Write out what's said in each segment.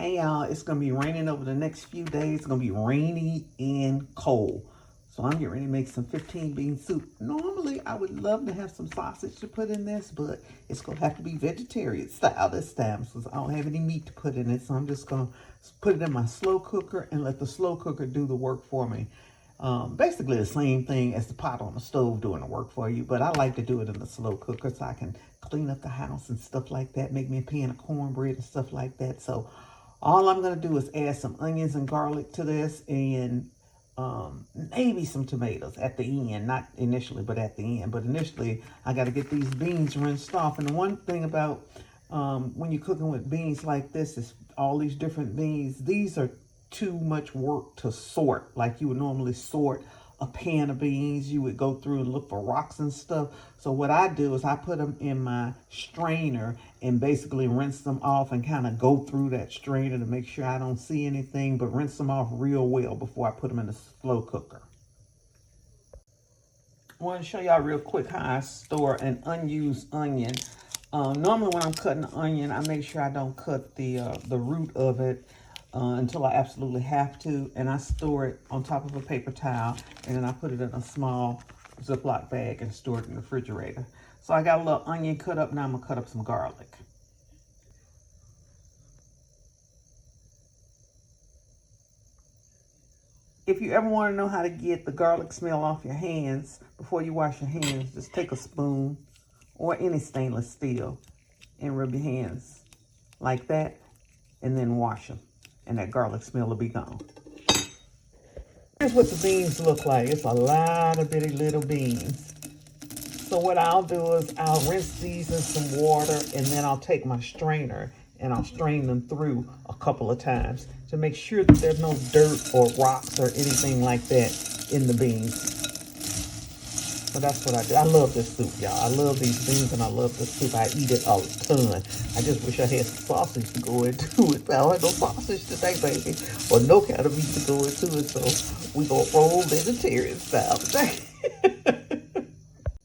Hey y'all, it's gonna be raining over the next few days. It's gonna be rainy and cold. So I'm getting ready to make some 15 bean soup. Normally I would love to have some sausage to put in this, but it's gonna have to be vegetarian style this time since I don't have any meat to put in it. So I'm just gonna put it in my slow cooker and let the slow cooker do the work for me. Basically the same thing as the pot on the stove doing the work for you, but I like to do it in the slow cooker so I can clean up the house and stuff like that, make me a pan of cornbread and stuff like that. So all I'm going to do is add some onions and garlic to this and maybe some tomatoes at the end. Not initially, but at the end. But initially, I got to get these beans rinsed off. And the one thing about when you're cooking with beans like this is all these different beans. These are too much work to sort like you would normally sort a pan of beans. You would go through and look for rocks and stuff. So what I do is I put them in my strainer and basically rinse them off and kind of go through that strainer to make sure I don't see anything, but rinse them off real well before I put them in the slow cooker. I want to show y'all real quick how I store an unused onion. Normally when I'm cutting the onion, I make sure I don't cut the root of it until I absolutely have to, and I store it on top of a paper towel, and then I put it in a small Ziploc bag and store it in the refrigerator. So I got a little onion cut up. Now I'm gonna cut up some garlic. If you ever want to know how to get the garlic smell off your hands before you wash your hands, just take a spoon or any stainless steel and rub your hands like that, and then wash them, and that garlic smell will be gone. Here's what the beans look like. It's a lot of bitty little beans. So what I'll do is I'll rinse these in some water, and then I'll take my strainer and I'll strain them through a couple of times to make sure that there's no dirt or rocks or anything like that in the beans. So that's what I do. I love this soup, y'all. I love these beans and I love this soup. I eat it a ton. I just wish I had some sausage to go into it. I don't have no sausage today, baby. Or no kind of meat to go into it. So we gonna roll vegetarian style today.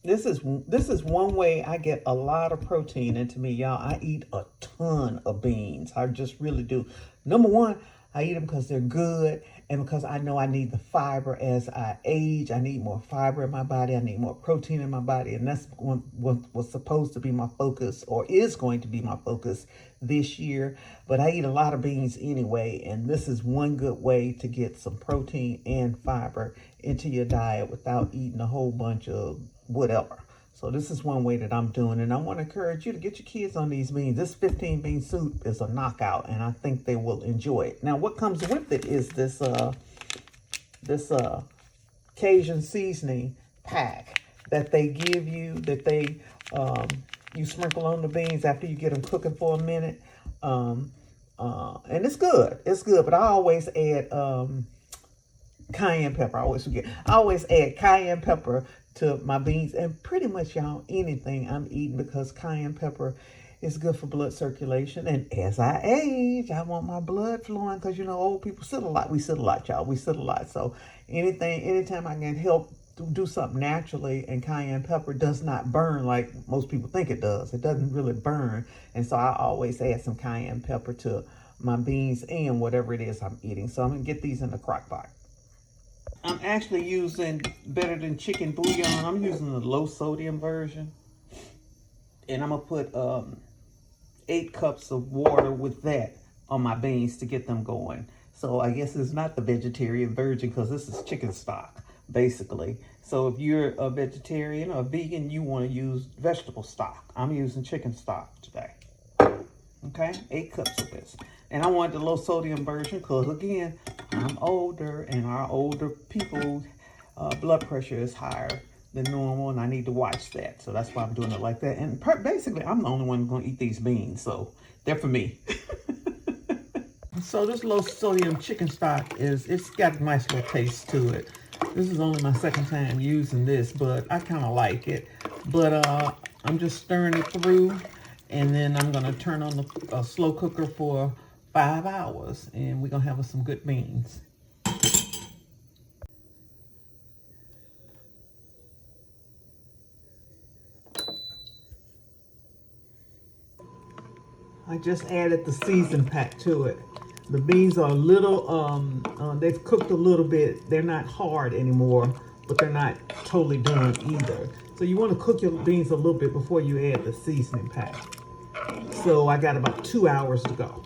This is one way I get a lot of protein into me, y'all. I eat a ton of beans. I just really do. Number one, I eat them because they're good and because I know I need the fiber as I age. I need more fiber in my body. I need more protein in my body. And that's what was supposed to be my focus, or is going to be my focus this year. But I eat a lot of beans anyway. And this is one good way to get some protein and fiber into your diet without eating a whole bunch of whatever. So this is one way that I'm doing, and I want to encourage you to get your kids on these beans. This 15 bean soup is a knockout, and I think they will enjoy it. Now, what comes with it is this Cajun seasoning pack that they give you, that you sprinkle on the beans after you get them cooking for a minute. And it's good. It's good, but I always add cayenne pepper. I always forget. I always add cayenne pepper to my beans, and pretty much, y'all, anything I'm eating, because cayenne pepper is good for blood circulation. And as I age, I want my blood flowing, because you know old people sit a lot. We sit a lot, y'all. We sit a lot. So anytime I can help do something naturally, and cayenne pepper does not burn like most people think it does. It doesn't really burn, and so I always add some cayenne pepper to my beans and whatever it is I'm eating. So I'm gonna get these in the crock pot. I'm actually using Better Than Chicken bouillon. I'm using the low sodium version. And I'm going to put 8 cups of water with that on my beans to get them going. So I guess it's not the vegetarian version, because this is chicken stock, basically. So if you're a vegetarian or a vegan, you want to use vegetable stock. I'm using chicken stock today. Okay, 8 cups of this. And I wanted the low sodium version because, again, I'm older, and our older people, blood pressure is higher than normal, and I need to watch that. So that's why I'm doing it like that. And basically, I'm the only one going to eat these beans, so they're for me. So this low sodium chicken stock it's got a nice little taste to it. This is only my second time using this, but I kind of like it. But I'm just stirring it through, and then I'm going to turn on the slow cooker for 5 hours, and we're going to have some good beans. I just added the season pack to it. The beans are a little, they've cooked a little bit. They're not hard anymore, but they're not totally done either. So you want to cook your beans a little bit before you add the seasoning pack. So I got about 2 hours to go.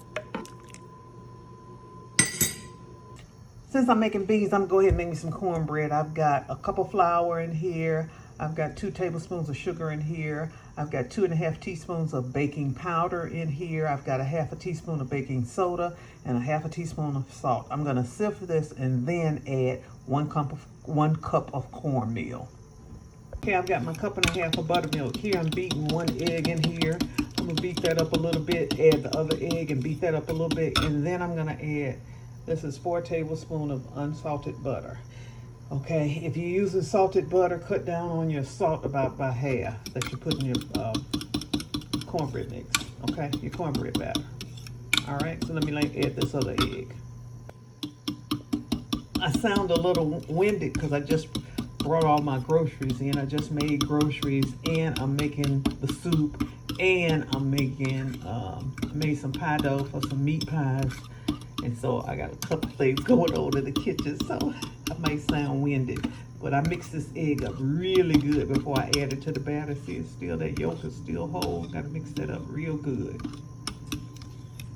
Since I'm making beans, I'm gonna go ahead and make me some cornbread. I've got a cup of flour in here. I've got 2 tablespoons of sugar in here. I've got 2½ teaspoons of baking powder in here. I've got a ½ teaspoon of baking soda and a ½ teaspoon of salt. I'm gonna sift this and then add 1 cup of cornmeal. Okay, I've got my 1½ cup of buttermilk here. I'm beating 1 egg in here. I'm gonna beat that up a little bit, add the other egg and beat that up a little bit, and then I'm gonna add, this is 4 tablespoons of unsalted butter. Okay, if you're using salted butter, cut down on your salt about by half that you put in your cornbread mix. Okay, your cornbread batter. All right, so let me add this other egg. I sound a little winded because I just brought all my groceries in. I just made groceries and I'm making the soup and I'm making, I made some pie dough for some meat pies. And so I got a couple things going on in the kitchen, so I might sound winded. But I mixed this egg up really good before I add it to the batter. See, it's still, that yolk is still whole. Gotta mix that up real good.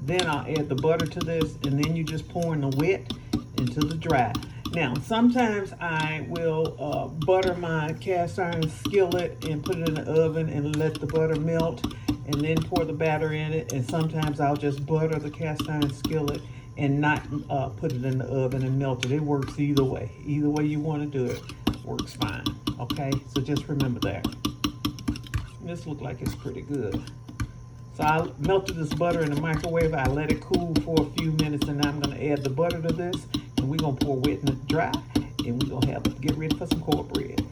Then I'll add the butter to this, and then you just pour in the wet into the dry. Now, sometimes I will butter my cast iron skillet and put it in the oven and let the butter melt, and then pour the batter in it. And sometimes I'll just butter the cast iron skillet and not put it in the oven and melt it. It works either way. Either way you want to do it, works fine. Okay, so just remember that. This looks like it's pretty good. So I melted this butter in the microwave. I let it cool for a few minutes, and now I'm gonna add the butter to this, and we're gonna pour wet and dry, and we're gonna get ready for some cornbread.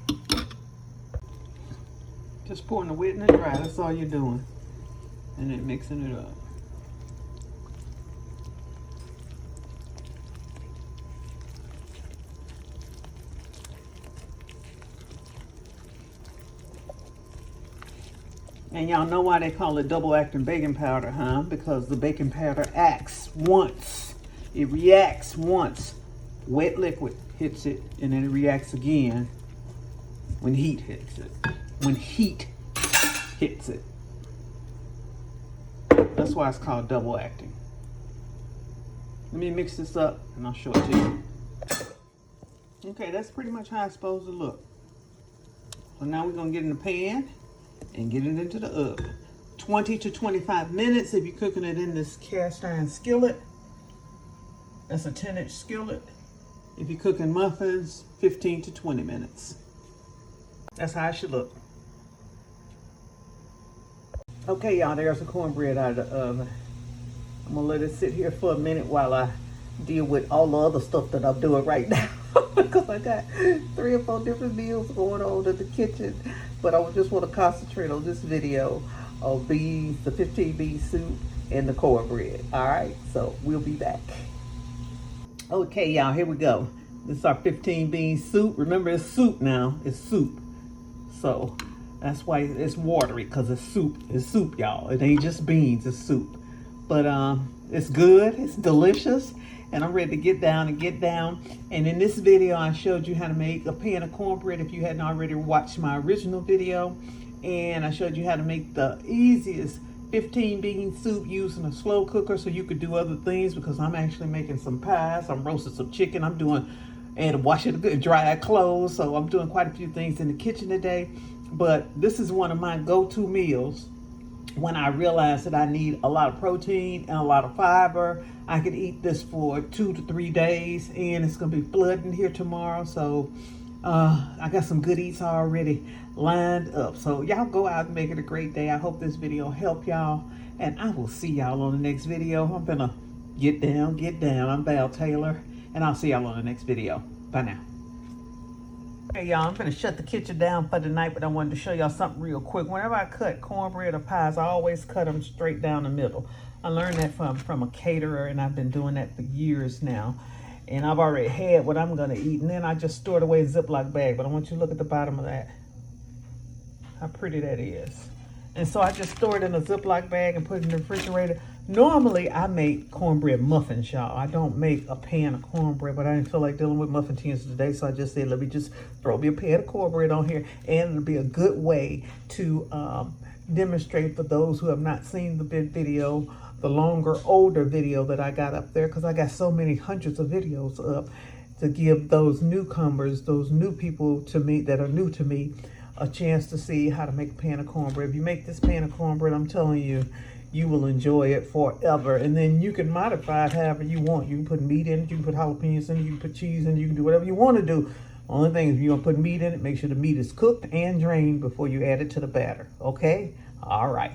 Just pouring the wet and the dry, that's all you're doing. And then mixing it up. And y'all know why they call it double acting baking powder, huh? Because the baking powder acts once. It reacts once. Wet liquid hits it, and then it reacts again when heat hits it. When heat hits it. That's why it's called double acting. Let me mix this up and I'll show it to you. Okay, that's pretty much how it's supposed to look. So now we're gonna get in the pan and get it into the oven. 20 to 25 minutes if you're cooking it in this cast iron skillet. That's a 10-inch skillet. If you're cooking muffins, 15 to 20 minutes. That's how it should look. Okay, y'all, there's the cornbread out of the oven. I'm gonna let it sit here for a minute while I deal with all the other stuff that I'm doing right now. Because I got 3 or 4 different meals going on in the kitchen. But I just want to concentrate on this video of beans, the 15 bean soup, and the cornbread. All right, so we'll be back. Okay, y'all, here we go. This is our 15 bean soup. Remember, it's soup now. It's soup. So that's why it's watery, because it's soup. It's soup, y'all. It ain't just beans, it's soup. But it's good, it's delicious. And I'm ready to get down and get down. And in this video, I showed you how to make a pan of cornbread if you hadn't already watched my original video. And I showed you how to make the easiest 15 bean soup using a slow cooker so you could do other things, because I'm actually making some pies. I'm roasting some chicken. I'm doing, and washing good dry clothes. So I'm doing quite a few things in the kitchen today. But this is one of my go-to meals when I realize that I need a lot of protein and a lot of fiber. I could eat this for 2 to 3 days, and it's gonna be flooding here tomorrow. So I got some good eats already lined up. So y'all go out and make it a great day. I hope this video helped y'all, and I will see y'all on the next video. I'm gonna get down. I'm Val Taylor, and I'll see y'all on the next video. Bye now. Hey y'all, I'm gonna shut the kitchen down for the night, but I wanted to show y'all something real quick. Whenever I cut cornbread or pies, I always cut them straight down the middle. I learned that from a caterer, and I've been doing that for years now. And I've already had what I'm gonna eat, and then I just store it away in a Ziploc bag. But I want you to look at the bottom of that. How pretty that is. And so I just store it in a Ziploc bag and put it in the refrigerator Normally, I make cornbread muffins, y'all. I don't make a pan of cornbread, but I didn't feel like dealing with muffin tins today, so I just said, let me just throw me a pan of cornbread on here, and it'll be a good way to demonstrate for those who have not seen the video, the longer, older video that I got up there, because I got so many hundreds of videos up, to give those newcomers, those new people to me that are new to me, a chance to see how to make a pan of cornbread. If you make this pan of cornbread, I'm telling you, you will enjoy it forever. And then you can modify it however you want. You can put meat in it, you can put jalapenos in it, you can put cheese in it, you can do whatever you want to do. Only thing is, if you're going to put meat in it, make sure the meat is cooked and drained before you add it to the batter. Okay? All right.